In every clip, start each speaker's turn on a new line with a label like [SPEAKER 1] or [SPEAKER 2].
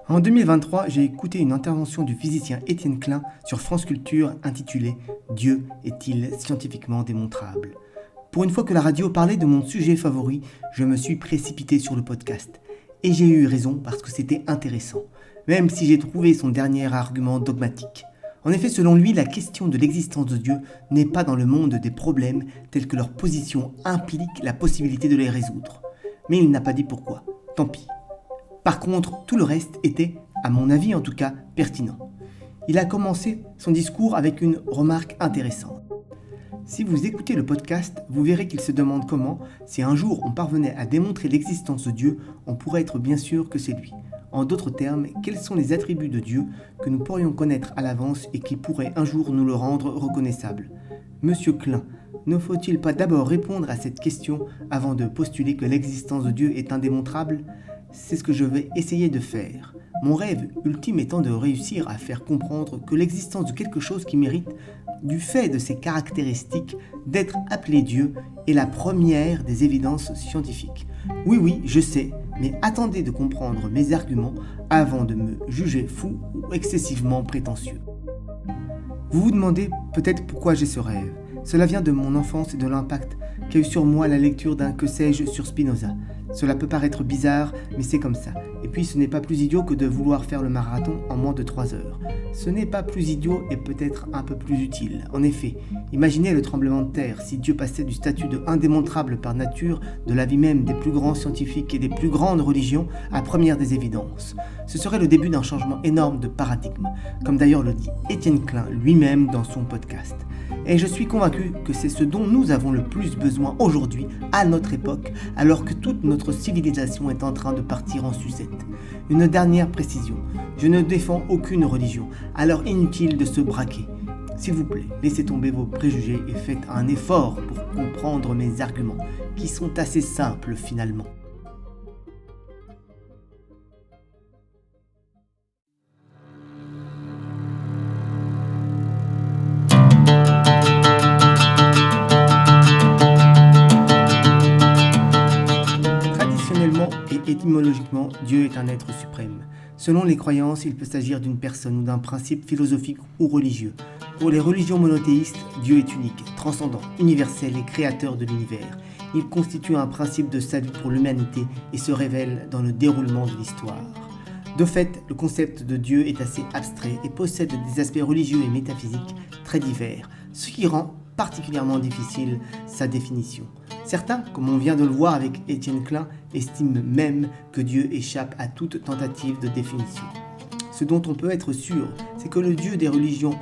[SPEAKER 1] En 2023, j'ai écouté une intervention du physicien Étienne Klein sur France Culture intitulée « Dieu est-il scientifiquement démontrable ?» Pour une fois que la radio parlait de mon sujet favori, je me suis précipité sur le podcast. Et j'ai eu raison parce que c'était intéressant, même si j'ai trouvé son dernier argument dogmatique. En effet, selon lui, la question de l'existence de Dieu n'est pas dans le monde des problèmes tels que leur position implique la possibilité de les résoudre. Mais il n'a pas dit pourquoi. Tant pis. Par contre, tout le reste était, à mon avis en tout cas, pertinent. Il a commencé son discours avec une remarque intéressante. Si vous écoutez le podcast, vous verrez qu'il se demande comment, si un jour on parvenait à démontrer l'existence de Dieu, on pourrait être bien sûr que c'est lui. En d'autres termes, quels sont les attributs de Dieu que nous pourrions connaître à l'avance et qui pourraient un jour nous le rendre reconnaissable ? Monsieur Klein, ne faut-il pas d'abord répondre à cette question avant de postuler que l'existence de Dieu est indémontrable ? C'est ce que je vais essayer de faire. Mon rêve ultime étant de réussir à faire comprendre que l'existence de quelque chose qui mérite, du fait de ses caractéristiques, d'être appelé Dieu est la première des évidences scientifiques. Oui, je sais, mais attendez de comprendre mes arguments avant de me juger fou ou excessivement prétentieux. Vous vous demandez peut-être pourquoi j'ai ce rêve. Cela vient de mon enfance et de l'impact qu'a eu sur moi la lecture d'un que sais-je sur Spinoza. Cela peut paraître bizarre, mais c'est comme ça. Et puis ce n'est pas plus idiot que de vouloir faire le marathon en moins de 3 heures. Ce n'est pas plus idiot et peut-être un peu plus utile. En effet, imaginez le tremblement de terre si Dieu passait du statut de indémontrable par nature de l'avis même des plus grands scientifiques et des plus grandes religions à première des évidences. Ce serait le début d'un changement énorme de paradigme, comme d'ailleurs le dit Étienne Klein lui-même dans son podcast. Et je suis convaincu que c'est ce dont nous avons le plus besoin aujourd'hui, à notre époque, alors que toute notre civilisation est en train de partir en sucette. Une dernière précision, je ne défends aucune religion, alors inutile de se braquer. S'il vous plaît, laissez tomber vos préjugés et faites un effort pour comprendre mes arguments, qui sont assez simples finalement. Traditionnellement et étymologiquement, Dieu est un être suprême. Selon les croyances, il peut s'agir d'une personne ou d'un principe philosophique ou religieux. Pour les religions monothéistes, Dieu est unique, transcendant, universel et créateur de l'univers. Il constitue un principe de salut pour l'humanité et se révèle dans le déroulement de l'histoire. De fait, le concept de Dieu est assez abstrait et possède des aspects religieux et métaphysiques très divers, ce qui rend particulièrement difficile sa définition. Certains, comme on vient de le voir avec Étienne Klein, estiment même que Dieu échappe à toute tentative de définition. Ce dont on peut être sûr, c'est que le Dieu des religions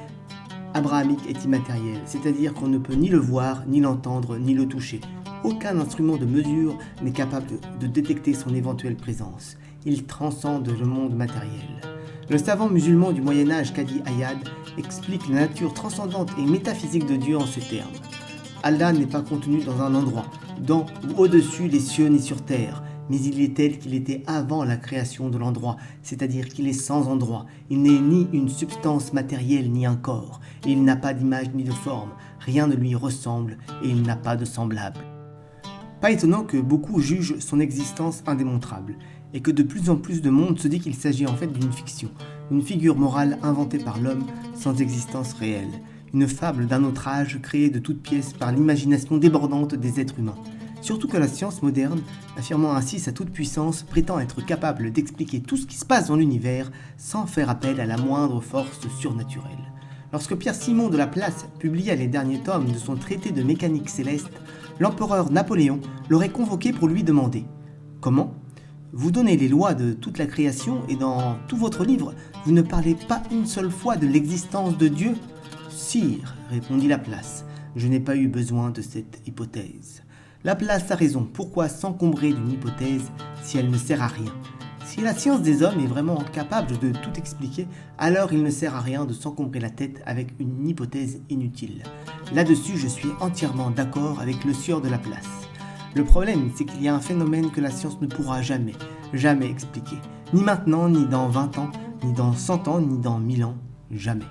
[SPEAKER 1] abrahamiques est immatériel, c'est-à-dire qu'on ne peut ni le voir, ni l'entendre, ni le toucher. Aucun instrument de mesure n'est capable de détecter son éventuelle présence. Il transcende le monde matériel. Le savant musulman du Moyen-Âge Qadi Ayad explique la nature transcendante et métaphysique de Dieu en ces termes. Allah n'est pas contenu dans un endroit, dans ou au-dessus des cieux ni sur terre, mais il est tel qu'il était avant la création de l'endroit, c'est-à-dire qu'il est sans endroit. Il n'est ni une substance matérielle ni un corps, et il n'a pas d'image ni de forme, rien ne lui ressemble et il n'a pas de semblable. Pas étonnant que beaucoup jugent son existence indémontrable, et que de plus en plus de monde se dit qu'il s'agit en fait d'une fiction, une figure morale inventée par l'homme sans existence réelle, une fable d'un autre âge créée de toutes pièces par l'imagination débordante des êtres humains. Surtout que la science moderne, affirmant ainsi sa toute-puissance, prétend être capable d'expliquer tout ce qui se passe dans l'univers sans faire appel à la moindre force surnaturelle. Lorsque Pierre-Simon de Laplace publia les derniers tomes de son traité de mécanique céleste, l'empereur Napoléon l'aurait convoqué pour lui demander « Comment ? Vous donnez les lois de toute la création et dans tout votre livre, vous ne parlez pas une seule fois de l'existence de Dieu ? » « Sire, répondit Laplace, je n'ai pas eu besoin de cette hypothèse. » Laplace a raison, pourquoi s'encombrer d'une hypothèse si elle ne sert à rien ? Si la science des hommes est vraiment capable de tout expliquer, alors il ne sert à rien de s'encombrer la tête avec une hypothèse inutile. Là-dessus, je suis entièrement d'accord avec le sieur de Laplace. Le problème, c'est qu'il y a un phénomène que la science ne pourra jamais expliquer. Ni maintenant, ni dans 20 ans, ni dans 100 ans, ni dans 1000 ans, jamais.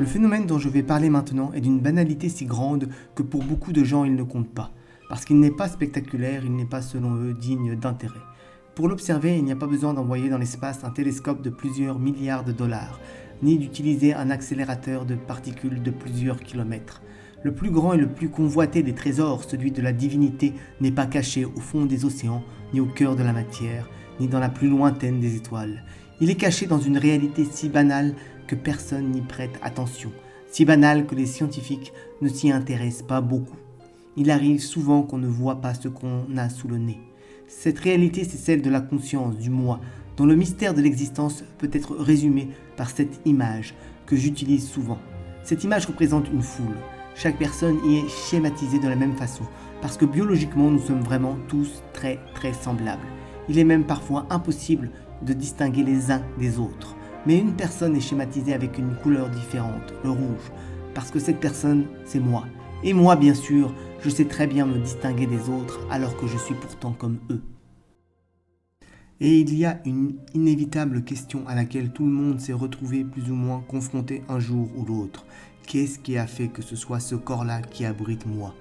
[SPEAKER 1] Le phénomène dont je vais parler maintenant est d'une banalité si grande que pour beaucoup de gens il ne compte pas, parce qu'il n'est pas spectaculaire, il n'est pas selon eux digne d'intérêt. Pour l'observer, il n'y a pas besoin d'envoyer dans l'espace un télescope de plusieurs milliards de dollars, ni d'utiliser un accélérateur de particules de plusieurs kilomètres. Le plus grand et le plus convoité des trésors, celui de la divinité, n'est pas caché au fond des océans, ni au cœur de la matière, ni dans la plus lointaine des étoiles. Il est caché dans une réalité si banale que personne n'y prête attention, si banale que les scientifiques ne s'y intéressent pas beaucoup. Il arrive souvent qu'on ne voit pas ce qu'on a sous le nez. Cette réalité, c'est celle de la conscience, du moi, dont le mystère de l'existence peut être résumé par cette image que j'utilise souvent. Cette image représente une foule. Chaque personne y est schématisée de la même façon, parce que biologiquement, nous sommes vraiment tous très semblables. Il est même parfois impossible de distinguer les uns des autres. Mais une personne est schématisée avec une couleur différente, le rouge, parce que cette personne, c'est moi. Et moi, bien sûr, je sais très bien me distinguer des autres alors que je suis pourtant comme eux. Et il y a une inévitable question à laquelle tout le monde s'est retrouvé plus ou moins confronté un jour ou l'autre. Qu'est-ce qui a fait que ce soit ce corps-là qui abrite moi ?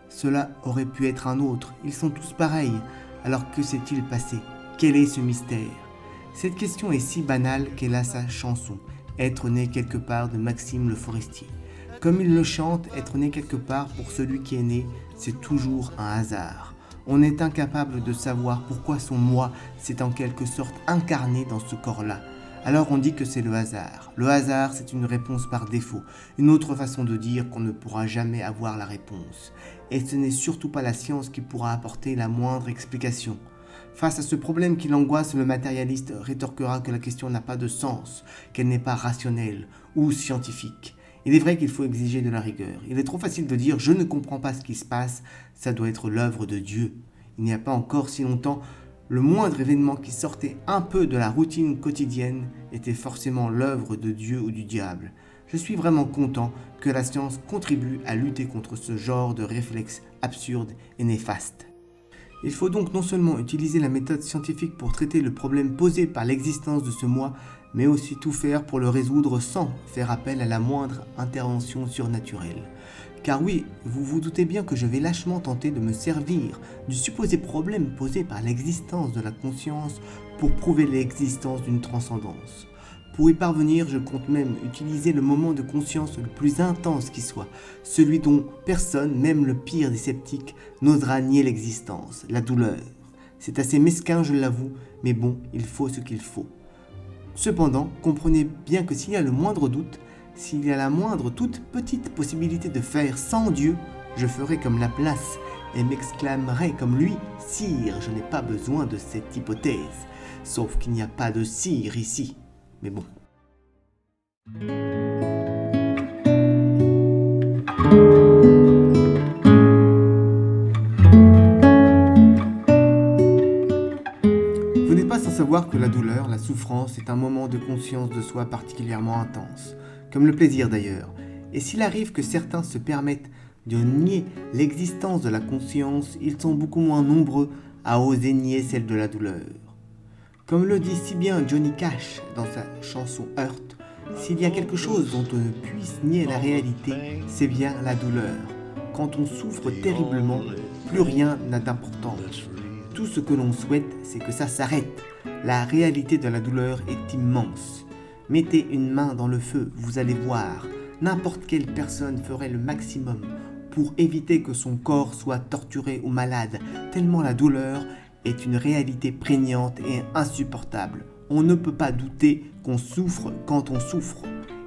[SPEAKER 1] Cela aurait pu être un autre, ils sont tous pareils. Alors que s'est-il passé ? Quel est ce mystère ? Cette question est si banale qu'elle a sa chanson, Être né quelque part de Maxime Le Forestier. Comme il le chante, être né quelque part pour celui qui est né, c'est toujours un hasard. On est incapable de savoir pourquoi son moi s'est en quelque sorte incarné dans ce corps-là. Alors on dit que c'est le hasard. Le hasard, c'est une réponse par défaut, une autre façon de dire qu'on ne pourra jamais avoir la réponse. Et ce n'est surtout pas la science qui pourra apporter la moindre explication. Face à ce problème qui l'angoisse, le matérialiste rétorquera que la question n'a pas de sens, qu'elle n'est pas rationnelle ou scientifique. Il est vrai qu'il faut exiger de la rigueur. Il est trop facile de dire « je ne comprends pas ce qui se passe », ça doit être l'œuvre de Dieu. Il n'y a pas encore si longtemps, le moindre événement qui sortait un peu de la routine quotidienne était forcément l'œuvre de Dieu ou du diable. Je suis vraiment content que la science contribue à lutter contre ce genre de réflexe absurde et néfaste. Il faut donc non seulement utiliser la méthode scientifique pour traiter le problème posé par l'existence de ce moi, mais aussi tout faire pour le résoudre sans faire appel à la moindre intervention surnaturelle. Car oui, vous vous doutez bien que je vais lâchement tenter de me servir du supposé problème posé par l'existence de la conscience pour prouver l'existence d'une transcendance. Pour y parvenir, je compte même utiliser le moment de conscience le plus intense qui soit, celui dont personne, même le pire des sceptiques, n'osera nier l'existence, la douleur. C'est assez mesquin, je l'avoue, mais bon, il faut ce qu'il faut. Cependant, comprenez bien que s'il y a le moindre doute, s'il y a la moindre toute petite possibilité de faire sans Dieu, je ferai comme Laplace et m'exclamerai comme lui « Sire, je n'ai pas besoin de cette hypothèse, sauf qu'il n'y a pas de cire ici. » Mais bon. Vous n'êtes pas sans savoir que la douleur, la souffrance est un moment de conscience de soi particulièrement intense, comme le plaisir d'ailleurs. Et s'il arrive que certains se permettent de nier l'existence de la conscience, ils sont beaucoup moins nombreux à oser nier celle de la douleur. Comme le dit si bien Johnny Cash dans sa chanson Hurt, s'il y a quelque chose dont on ne puisse nier la réalité, c'est bien la douleur. Quand on souffre terriblement, plus rien n'a d'importance. Tout ce que l'on souhaite, c'est que ça s'arrête. La réalité de la douleur est immense. Mettez une main dans le feu, vous allez voir. N'importe quelle personne ferait le maximum pour éviter que son corps soit torturé ou malade, tellement la douleur est une réalité prégnante et insupportable. On ne peut pas douter qu'on souffre quand on souffre.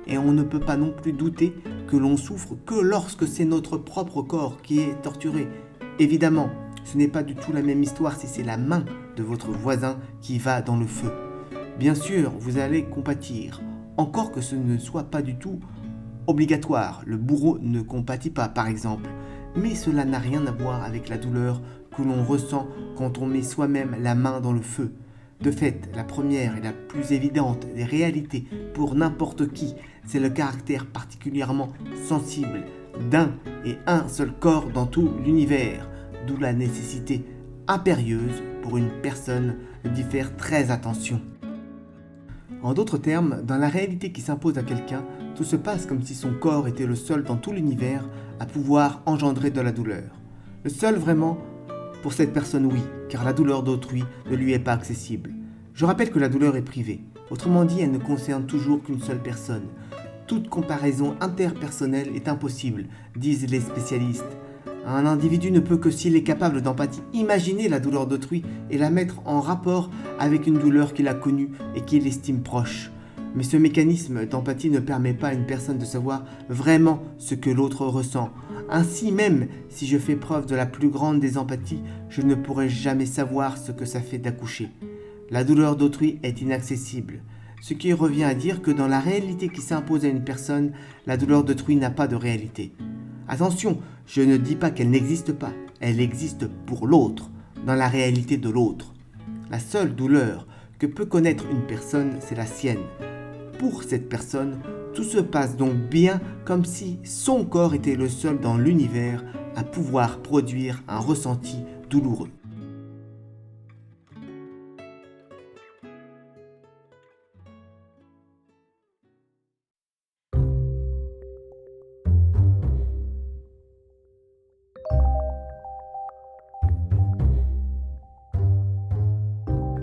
[SPEAKER 1] Et on ne peut pas non plus douter que l'on souffre que lorsque c'est notre propre corps qui est torturé. Évidemment, ce n'est pas du tout la même histoire si c'est la main de votre voisin qui va dans le feu. Bien sûr, vous allez compatir, encore que ce ne soit pas du tout obligatoire. Le bourreau ne compatit pas, par exemple. Mais cela n'a rien à voir avec la douleur que l'on ressent quand on met soi-même la main dans le feu. De fait, la première et la plus évidente des réalités pour n'importe qui, c'est le caractère particulièrement sensible d'un et un seul corps dans tout l'univers, d'où la nécessité impérieuse pour une personne d'y faire très attention. En d'autres termes, dans la réalité qui s'impose à quelqu'un, Tout se passe comme si son corps était le seul dans tout l'univers à pouvoir engendrer de la douleur. Le seul vraiment, pour cette personne oui, car la douleur d'autrui ne lui est pas accessible. Je rappelle que la douleur est privée. Autrement dit, elle ne concerne toujours qu'une seule personne. Toute comparaison interpersonnelle est impossible, disent les spécialistes. Un individu ne peut que, s'il est capable d'empathie, imaginer la douleur d'autrui et la mettre en rapport avec une douleur qu'il a connue et qu'il estime proche. Mais ce mécanisme d'empathie ne permet pas à une personne de savoir vraiment ce que l'autre ressent. Ainsi, même si je fais preuve de la plus grande des empathies, je ne pourrai jamais savoir ce que ça fait d'accoucher. La douleur d'autrui est inaccessible. Ce qui revient à dire que dans la réalité qui s'impose à une personne, la douleur d'autrui n'a pas de réalité. Attention, je ne dis pas qu'elle n'existe pas, elle existe pour l'autre, dans la réalité de l'autre. La seule douleur que peut connaître une personne, c'est la sienne. Pour cette personne, tout se passe donc bien comme si son corps était le seul dans l'univers à pouvoir produire un ressenti douloureux.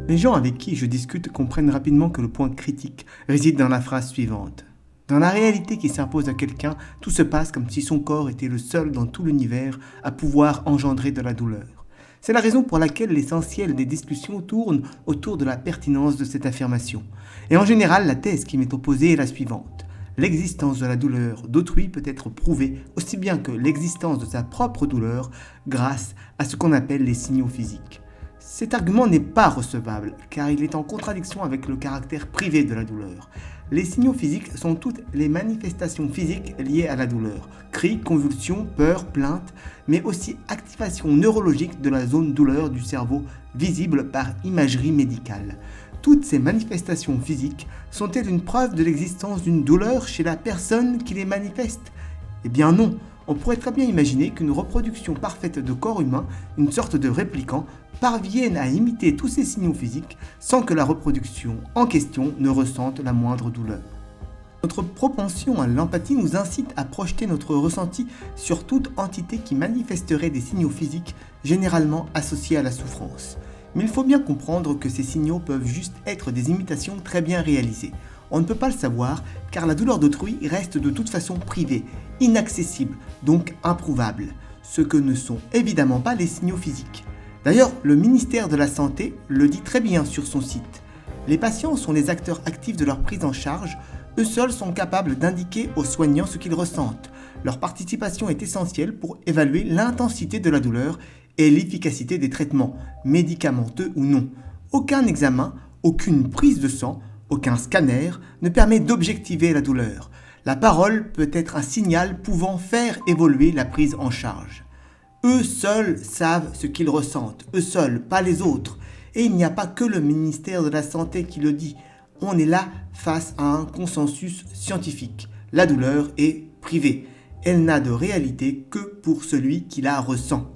[SPEAKER 1] Les gens avec qui je discute comprennent rapidement que le point critique réside dans la phrase suivante. Dans la réalité qui s'impose à quelqu'un, tout se passe comme si son corps était le seul dans tout l'univers à pouvoir engendrer de la douleur. C'est la raison pour laquelle l'essentiel des discussions tourne autour de la pertinence de cette affirmation. Et en général, la thèse qui m'est opposée est la suivante. L'existence de la douleur d'autrui peut être prouvée aussi bien que l'existence de sa propre douleur grâce à ce qu'on appelle les signaux physiques. Cet argument n'est pas recevable, car il est en contradiction avec le caractère privé de la douleur. Les signaux physiques sont toutes les manifestations physiques liées à la douleur. Cris, convulsions, peurs, plaintes, mais aussi activation neurologique de la zone douleur du cerveau visible par imagerie médicale. Toutes ces manifestations physiques sont-elles une preuve de l'existence d'une douleur chez la personne qui les manifeste ? Eh bien non. On pourrait très bien imaginer qu'une reproduction parfaite de corps humain, une sorte de répliquant, parvienne à imiter tous ces signaux physiques sans que la reproduction en question ne ressente la moindre douleur. Notre propension à l'empathie nous incite à projeter notre ressenti sur toute entité qui manifesterait des signaux physiques généralement associés à la souffrance. Mais il faut bien comprendre que ces signaux peuvent juste être des imitations très bien réalisées. On ne peut pas le savoir car la douleur d'autrui reste de toute façon privée, inaccessible, donc improuvable, ce que ne sont évidemment pas les signaux physiques. D'ailleurs, le ministère de la Santé le dit très bien sur son site. Les patients sont les acteurs actifs de leur prise en charge, eux seuls sont capables d'indiquer aux soignants ce qu'ils ressentent. Leur participation est essentielle pour évaluer l'intensité de la douleur et l'efficacité des traitements, médicamenteux ou non. Aucun examen, aucune prise de sang, aucun scanner ne permet d'objectiver la douleur. La parole peut être un signal pouvant faire évoluer la prise en charge. Eux seuls savent ce qu'ils ressentent, eux seuls, pas les autres. Et il n'y a pas que le ministère de la Santé qui le dit. On est là face à un consensus scientifique. La douleur est privée. Elle n'a de réalité que pour celui qui la ressent.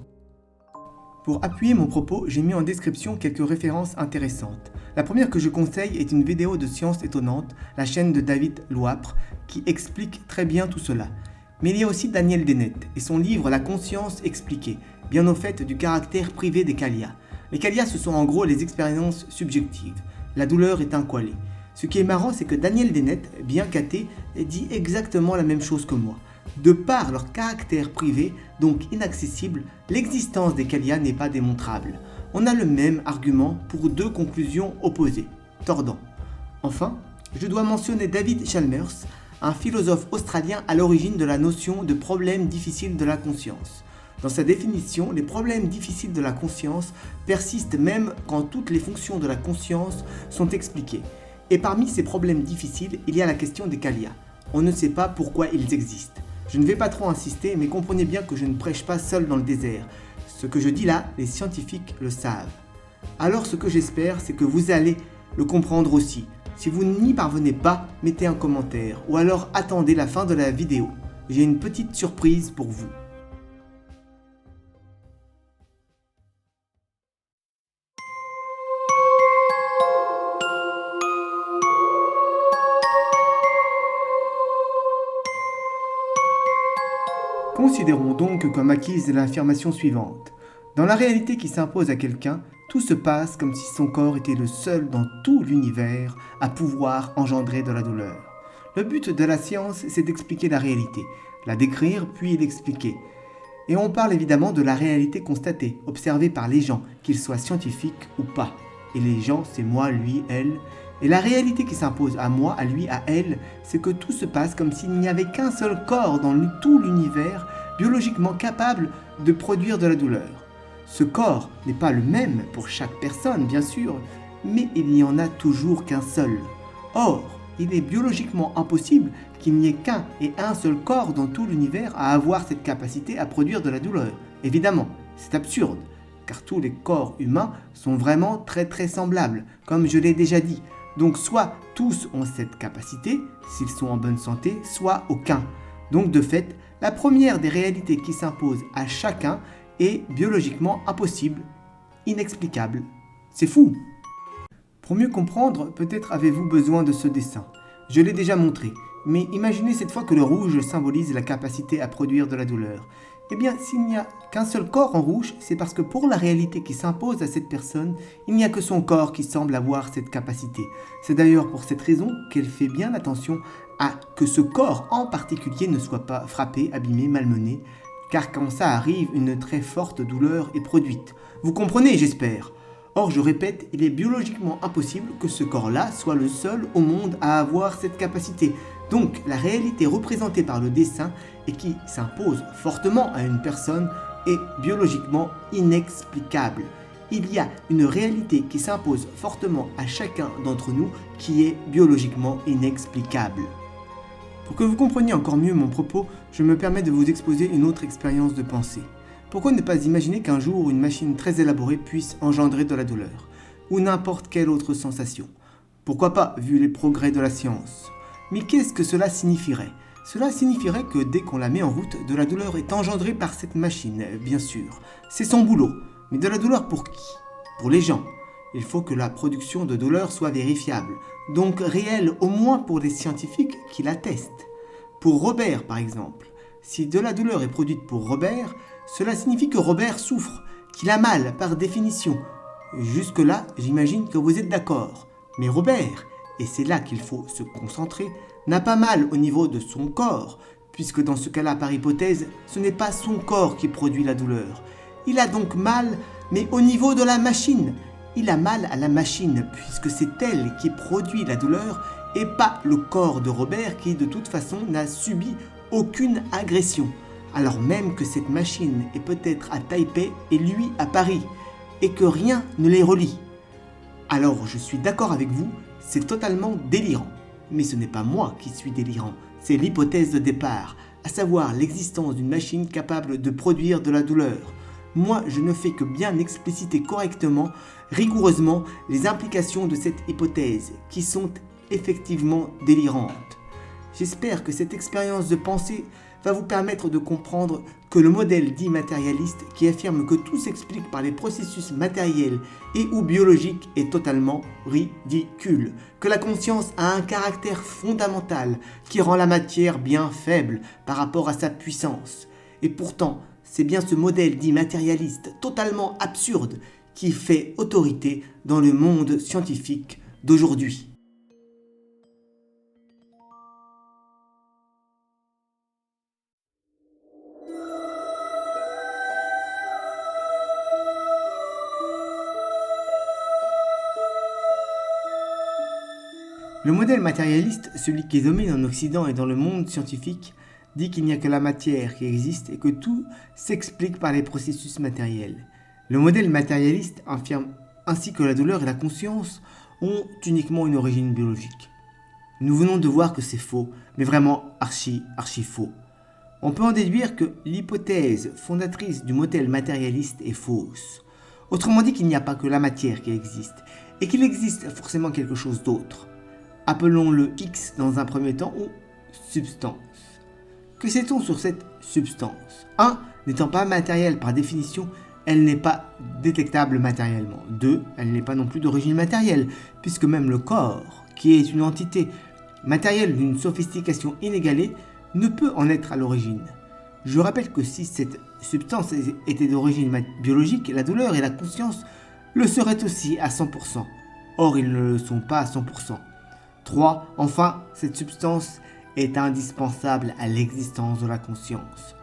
[SPEAKER 1] Pour appuyer mon propos, j'ai mis en description quelques références intéressantes. La première que je conseille est une vidéo de Science Étonnante, la chaîne de David Loapre, qui explique très bien tout cela. Mais il y a aussi Daniel Dennett et son livre La conscience expliquée, bien au fait du caractère privé des qualia. Les qualia, ce sont en gros les expériences subjectives. La douleur est un qualé. Ce qui est marrant, c'est que Daniel Dennett, bien caté, dit exactement la même chose que moi. De par leur caractère privé, donc inaccessible, l'existence des qualia n'est pas démontrable. On a le même argument pour deux conclusions opposées, tordant. Enfin, je dois mentionner David Chalmers, un philosophe australien à l'origine de la notion de problème difficile de la conscience. Dans sa définition, les problèmes difficiles de la conscience persistent même quand toutes les fonctions de la conscience sont expliquées. Et parmi ces problèmes difficiles, il y a la question des qualia. On ne sait pas pourquoi ils existent. Je ne vais pas trop insister, mais comprenez bien que je ne prêche pas seul dans le désert. Ce que je dis là, les scientifiques le savent. Alors ce que j'espère, c'est que vous allez le comprendre aussi. Si vous n'y parvenez pas, mettez un commentaire ou alors attendez la fin de la vidéo. J'ai une petite surprise pour vous. Considérons donc comme acquise l'affirmation suivante. Dans la réalité qui s'impose à quelqu'un, tout se passe comme si son corps était le seul dans tout l'univers à pouvoir engendrer de la douleur. Le but de la science, c'est d'expliquer la réalité, la décrire puis l'expliquer. Et on parle évidemment de la réalité constatée, observée par les gens, qu'ils soient scientifiques ou pas. Et les gens, c'est moi, lui, elle. Et la réalité qui s'impose à moi, à lui, à elle, c'est que tout se passe comme s'il n'y avait qu'un seul corps dans tout l'univers biologiquement capable de produire de la douleur. Ce corps n'est pas le même pour chaque personne, bien sûr, mais il n'y en a toujours qu'un seul. Or, il est biologiquement impossible qu'il n'y ait qu'un et un seul corps dans tout l'univers à avoir cette capacité à produire de la douleur. Évidemment, c'est absurde, car tous les corps humains sont vraiment très très semblables, comme je l'ai déjà dit. Donc soit tous ont cette capacité, s'ils sont en bonne santé, soit aucun. Donc de fait, la première des réalités qui s'impose à chacun est biologiquement impossible, inexplicable. C'est fou! Pour mieux comprendre, peut-être avez-vous besoin de ce dessin. Je l'ai déjà montré, mais imaginez cette fois que le rouge symbolise la capacité à produire de la douleur. Eh bien, s'il n'y a qu'un seul corps en rouge, c'est parce que pour la réalité qui s'impose à cette personne, il n'y a que son corps qui semble avoir cette capacité. C'est d'ailleurs pour cette raison qu'elle fait bien attention à que ce corps en particulier ne soit pas frappé, abîmé, malmené, car quand ça arrive, une très forte douleur est produite. Vous comprenez, j'espère. Or, je répète, il est biologiquement impossible que ce corps-là soit le seul au monde à avoir cette capacité. Donc, la réalité représentée par le dessin et qui s'impose fortement à une personne est biologiquement inexplicable. Il y a une réalité qui s'impose fortement à chacun d'entre nous qui est biologiquement inexplicable. Pour que vous compreniez encore mieux mon propos, je me permets de vous exposer une autre expérience de pensée. Pourquoi ne pas imaginer qu'un jour une machine très élaborée puisse engendrer de la douleur, ou n'importe quelle autre sensation? Pourquoi pas, vu les progrès de la science? Mais qu'est-ce que cela signifierait? Cela signifierait que dès qu'on la met en route, de la douleur est engendrée par cette machine, bien sûr. C'est son boulot. Mais de la douleur pour qui? Pour les gens. Il faut que la production de douleur soit vérifiable, donc réelle au moins pour les scientifiques qui la testent. Pour Robert, par exemple, si de la douleur est produite pour Robert, cela signifie que Robert souffre, qu'il a mal par définition. Jusque-là, j'imagine que vous êtes d'accord. Mais Robert, et c'est là qu'il faut se concentrer, n'a pas mal au niveau de son corps, puisque dans ce cas-là, par hypothèse, ce n'est pas son corps qui produit la douleur. Il a donc mal, mais au niveau de la machine. Il a mal à la machine, puisque c'est elle qui produit la douleur, et pas le corps de Robert qui, de toute façon, n'a subi aucune agression. Alors même que cette machine est peut-être à Taipei et lui à Paris, et que rien ne les relie. Alors je suis d'accord avec vous, c'est totalement délirant. Mais ce n'est pas moi qui suis délirant, c'est l'hypothèse de départ, à savoir l'existence d'une machine capable de produire de la douleur. Moi, je ne fais que bien expliciter correctement, rigoureusement, les implications de cette hypothèse, qui sont effectivement délirantes. J'espère que cette expérience de pensée va vous permettre de comprendre que le modèle dit matérialiste, qui affirme que tout s'explique par les processus matériels et ou biologiques, est totalement ridicule, que la conscience a un caractère fondamental qui rend la matière bien faible par rapport à sa puissance. Et pourtant, c'est bien ce modèle dit matérialiste totalement absurde qui fait autorité dans le monde scientifique d'aujourd'hui. Le modèle matérialiste, celui qui domine en Occident et dans le monde scientifique, dit qu'il n'y a que la matière qui existe et que tout s'explique par les processus matériels. Le modèle matérialiste affirme ainsi que la douleur et la conscience ont uniquement une origine biologique. Nous venons de voir que c'est faux, mais vraiment archi faux. On peut en déduire que l'hypothèse fondatrice du modèle matérialiste est fausse. Autrement dit qu'il n'y a pas que la matière qui existe, et qu'il existe forcément quelque chose d'autre. Appelons-le X dans un premier temps ou substance. Que sait-on sur cette substance? 1. N'étant pas matérielle par définition, elle n'est pas détectable matériellement. 2. Elle n'est pas non plus d'origine matérielle, puisque même le corps, qui est une entité matérielle d'une sophistication inégalée, ne peut en être à l'origine. Je rappelle que si cette substance était d'origine biologique, la douleur et la conscience le seraient aussi à 100%. Or, ils ne le sont pas à 100%. 3. Enfin, cette substance est indispensable à l'existence de la conscience.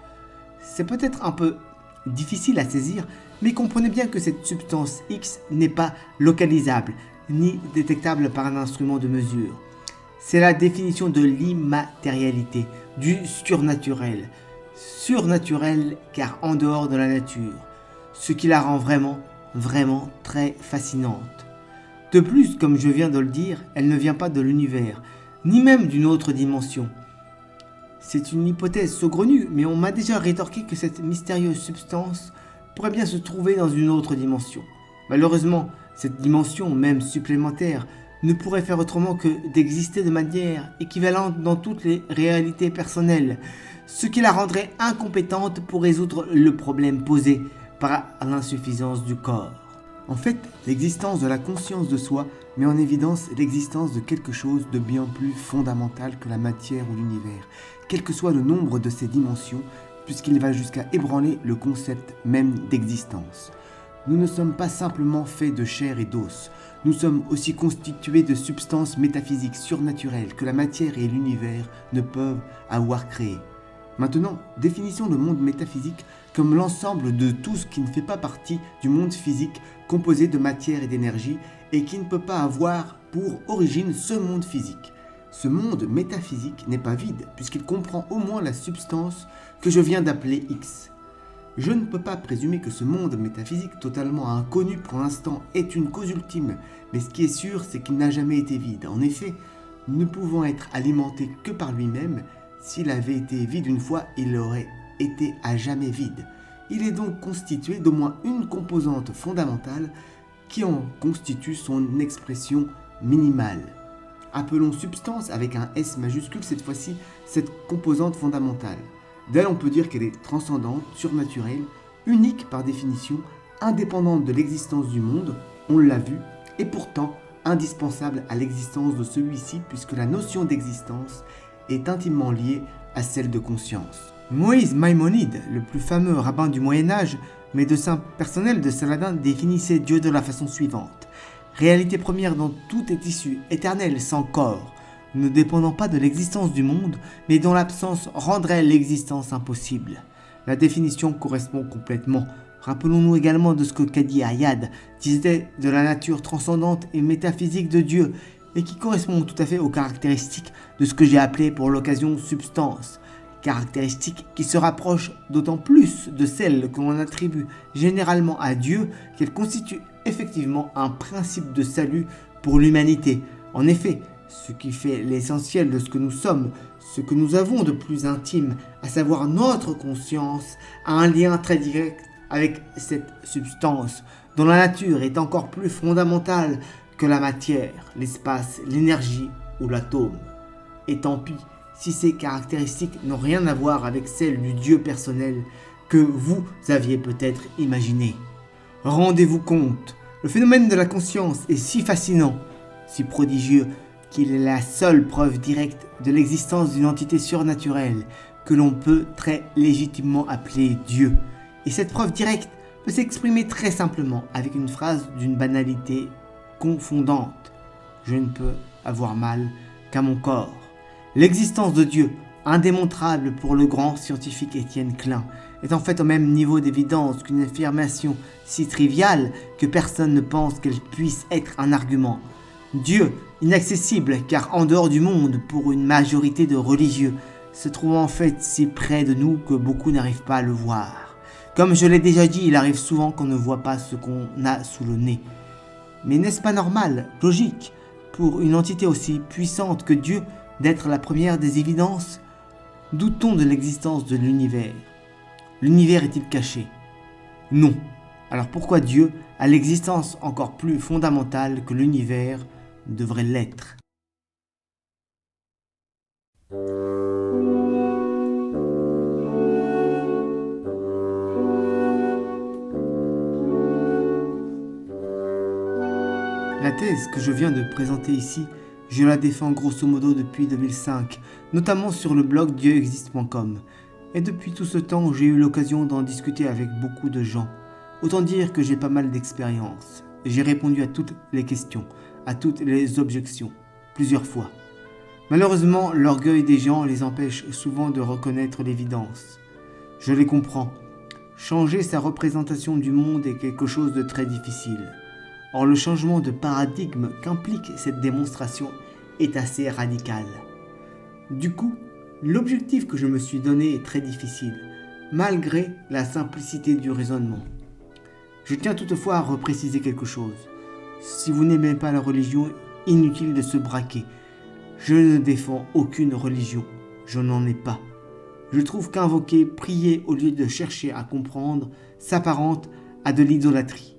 [SPEAKER 1] C'est peut-être un peu difficile à saisir, mais comprenez bien que cette substance X n'est pas localisable, ni détectable par un instrument de mesure. C'est la définition de l'immatérialité, du surnaturel. Surnaturel car en dehors de la nature, ce qui la rend vraiment très fascinante. De plus, comme je viens de le dire, elle ne vient pas de l'univers, ni même d'une autre dimension. C'est une hypothèse saugrenue, mais on m'a déjà rétorqué que cette mystérieuse substance pourrait bien se trouver dans une autre dimension. Malheureusement, cette dimension, même supplémentaire, ne pourrait faire autrement que d'exister de manière équivalente dans toutes les réalités personnelles, ce qui la rendrait incompétente pour résoudre le problème posé par l'insuffisance du corps. En fait, l'existence de la conscience de soi met en évidence l'existence de quelque chose de bien plus fondamental que la matière ou l'univers, quel que soit le nombre de ses dimensions, puisqu'il va jusqu'à ébranler le concept même d'existence. Nous ne sommes pas simplement faits de chair et d'os, nous sommes aussi constitués de substances métaphysiques surnaturelles que la matière et l'univers ne peuvent avoir créées. Maintenant, définissons le monde métaphysique comme l'ensemble de tout ce qui ne fait pas partie du monde physique composé de matière et d'énergie et qui ne peut pas avoir pour origine ce monde physique. Ce monde métaphysique n'est pas vide puisqu'il comprend au moins la substance que je viens d'appeler X. Je ne peux pas présumer que ce monde métaphysique totalement inconnu pour l'instant est une cause ultime, mais ce qui est sûr c'est qu'il n'a jamais été vide. En effet, ne pouvant être alimenté que par lui-même, s'il avait été vide une fois, il aurait été à jamais vide. Il est donc constitué d'au moins une composante fondamentale qui en constitue son expression minimale. Appelons substance avec un S majuscule cette fois-ci cette composante fondamentale. D'elle on peut dire qu'elle est transcendante, surnaturelle, unique par définition, indépendante de l'existence du monde, on l'a vu, et pourtant indispensable à l'existence de celui-ci puisque la notion d'existence est intimement liée à celle de conscience. Moïse Maïmonide, le plus fameux rabbin du Moyen-Âge, médecin personnel de Saladin, définissait Dieu de la façon suivante. Réalité première dont tout est issu, éternelle, sans corps, ne dépendant pas de l'existence du monde, mais dont l'absence rendrait l'existence impossible. La définition correspond complètement. Rappelons-nous également de ce que Qadi Ayad disait de la nature transcendante et métaphysique de Dieu, et qui correspond tout à fait aux caractéristiques de ce que j'ai appelé pour l'occasion substance, caractéristiques qui se rapprochent d'autant plus de celles que l'on attribue généralement à Dieu qu'elles constituent effectivement un principe de salut pour l'humanité. En effet, ce qui fait l'essentiel de ce que nous sommes, ce que nous avons de plus intime, à savoir notre conscience, a un lien très direct avec cette substance, dont la nature est encore plus fondamentale que la matière, l'espace, l'énergie ou l'atome. Et tant pis si ces caractéristiques n'ont rien à voir avec celles du Dieu personnel que vous aviez peut-être imaginé. Rendez-vous compte, le phénomène de la conscience est si fascinant, si prodigieux, qu'il est la seule preuve directe de l'existence d'une entité surnaturelle que l'on peut très légitimement appeler Dieu. Et cette preuve directe peut s'exprimer très simplement avec une phrase d'une banalité confondante. Je ne peux avoir mal qu'à mon corps. L'existence de Dieu, indémontrable pour le grand scientifique Étienne Klein, est en fait au même niveau d'évidence qu'une affirmation si triviale que personne ne pense qu'elle puisse être un argument. Dieu, inaccessible car en dehors du monde pour une majorité de religieux, se trouve en fait si près de nous que beaucoup n'arrivent pas à le voir. Comme je l'ai déjà dit, il arrive souvent qu'on ne voit pas ce qu'on a sous le nez. Mais n'est-ce pas normal, logique, pour une entité aussi puissante que Dieu d'être la première des évidences? Doutons de l'existence de l'univers. L'univers est-il caché? Non. Alors pourquoi Dieu, à l'existence encore plus fondamentale que l'univers, devrait l'être? La thèse que je viens de présenter ici, je la défends grosso modo depuis 2005, notamment sur le blog dieuexiste.com. Et depuis tout ce temps, j'ai eu l'occasion d'en discuter avec beaucoup de gens. Autant dire que j'ai pas mal d'expérience. J'ai répondu à toutes les questions, à toutes les objections, plusieurs fois. Malheureusement, l'orgueil des gens les empêche souvent de reconnaître l'évidence. Je les comprends. Changer sa représentation du monde est quelque chose de très difficile. Or, le changement de paradigme qu'implique cette démonstration est assez radical. Du coup, l'objectif que je me suis donné est très difficile, malgré la simplicité du raisonnement. Je tiens toutefois à repréciser quelque chose. Si vous n'aimez pas la religion, inutile de se braquer. Je ne défends aucune religion, je n'en ai pas. Je trouve qu'invoquer, prier au lieu de chercher à comprendre, s'apparente à de l'idolâtrie.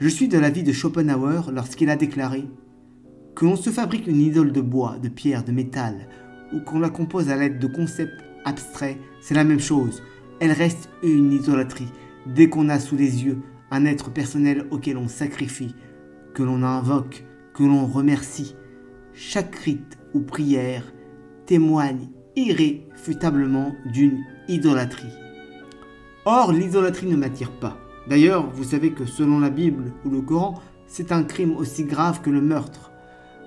[SPEAKER 1] Je suis de l'avis de Schopenhauer lorsqu'il a déclaré « Que l'on se fabrique une idole de bois, de pierre, de métal, ou qu'on la compose à l'aide de concepts abstraits, c'est la même chose. Elle reste une idolâtrie, dès qu'on a sous les yeux un être personnel auquel on sacrifie, que l'on invoque, que l'on remercie. Chaque rite ou prière témoigne irréfutablement d'une idolâtrie. Or, l'idolâtrie ne m'attire pas. D'ailleurs, vous savez que selon la Bible ou le Coran, c'est un crime aussi grave que le meurtre.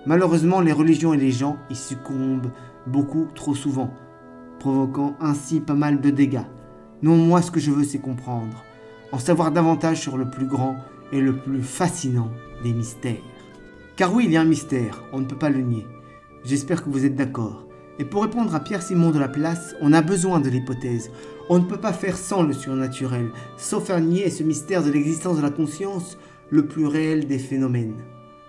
[SPEAKER 1] Malheureusement, les religions et les gens y succombent beaucoup trop souvent, provoquant ainsi pas mal de dégâts. Non, moi ce que je veux c'est comprendre, en savoir davantage sur le plus grand et le plus fascinant des mystères. Car oui, il y a un mystère, on ne peut pas le nier. J'espère que vous êtes d'accord. Et pour répondre à Pierre-Simon de Laplace, on a besoin de l'hypothèse. On ne peut pas faire sans le surnaturel, sauf à nier ce mystère de l'existence de la conscience, le plus réel des phénomènes.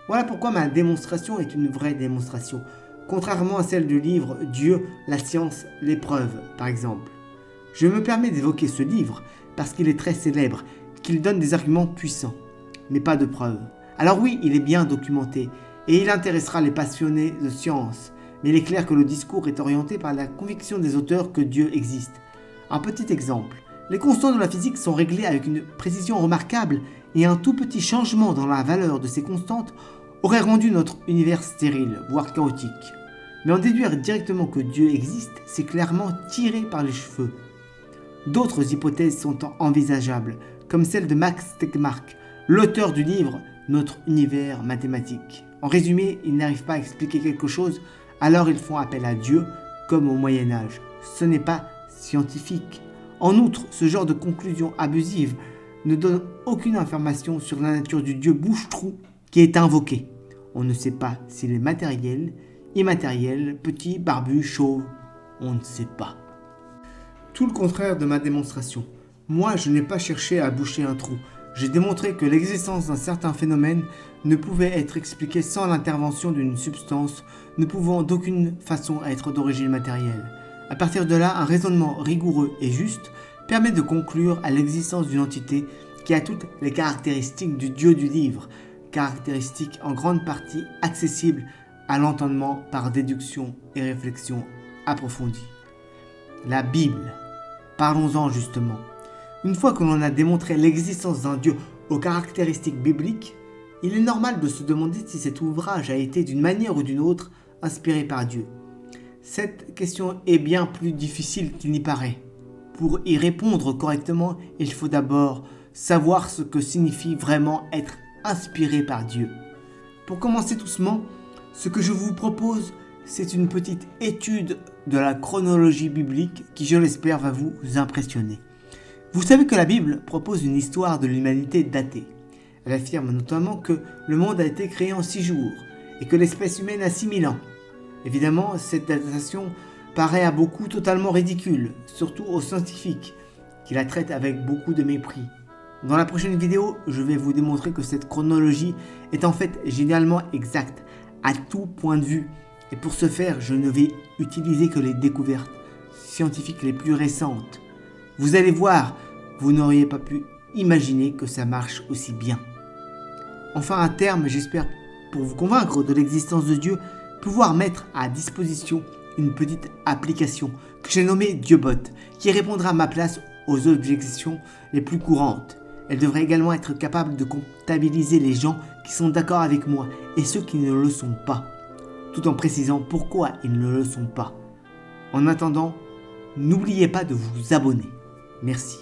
[SPEAKER 1] Voilà pourquoi ma démonstration est une vraie démonstration, contrairement à celle du livre « Dieu, la science, l'épreuve » par exemple. Je me permets d'évoquer ce livre parce qu'il est très célèbre, qu'il donne des arguments puissants, mais pas de preuves. Alors oui, il est bien documenté, et il intéressera les passionnés de science, mais il est clair que le discours est orienté par la conviction des auteurs que Dieu existe. Un petit exemple, les constantes de la physique sont réglées avec une précision remarquable, et un tout petit changement dans la valeur de ces constantes aurait rendu notre univers stérile, voire chaotique. Mais en déduire directement que Dieu existe, c'est clairement tiré par les cheveux. D'autres hypothèses sont envisageables, comme celle de Max Tegmark, l'auteur du livre « Notre univers mathématique ». En résumé, ils n'arrivent pas à expliquer quelque chose, alors ils font appel à Dieu, comme au Moyen-Âge. Ce n'est pas scientifique. En outre, ce genre de conclusion abusive ne donne aucune information sur la nature du Dieu bouche-trou qui est invoqué. On ne sait pas s'il est matériel, immatériel, petit, barbu, chauve. On ne sait pas. Tout le contraire de ma démonstration. Moi, je n'ai pas cherché à boucher un trou. J'ai démontré que l'existence d'un certain phénomène ne pouvait être expliquée sans l'intervention d'une substance ne pouvant d'aucune façon être d'origine matérielle. À partir de là, un raisonnement rigoureux et juste permet de conclure à l'existence d'une entité qui a toutes les caractéristiques du Dieu du livre, caractéristiques en grande partie accessibles à l'entendement par déduction et réflexion approfondie. La Bible. Parlons-en justement. Une fois que l'on a démontré l'existence d'un Dieu aux caractéristiques bibliques, il est normal de se demander si cet ouvrage a été d'une manière ou d'une autre inspiré par Dieu. Cette question est bien plus difficile qu'il n'y paraît. Pour y répondre correctement, il faut d'abord savoir ce que signifie vraiment être inspiré par Dieu. Pour commencer doucement, ce que je vous propose, c'est une petite étude de la chronologie biblique qui, je l'espère, va vous impressionner. Vous savez que la Bible propose une histoire de l'humanité datée. Elle affirme notamment que le monde a été créé en 6 jours et que l'espèce humaine a 6000 ans. Évidemment, cette datation paraît à beaucoup totalement ridicule, surtout aux scientifiques, qui la traitent avec beaucoup de mépris. Dans la prochaine vidéo, je vais vous démontrer que cette chronologie est en fait génialement exacte, à tout point de vue. Et pour ce faire, je ne vais utiliser que les découvertes scientifiques les plus récentes. Vous allez voir, vous n'auriez pas pu imaginer que ça marche aussi bien. Enfin, à terme, j'espère, pour vous convaincre de l'existence de Dieu, pouvoir mettre à disposition une petite application que j'ai nommée DieuBot, qui répondra à ma place aux objections les plus courantes. Elle devrait également être capable de comptabiliser les gens qui sont d'accord avec moi et ceux qui ne le sont pas, tout en précisant pourquoi ils ne le sont pas. En attendant, N'oubliez pas de vous abonner. Merci.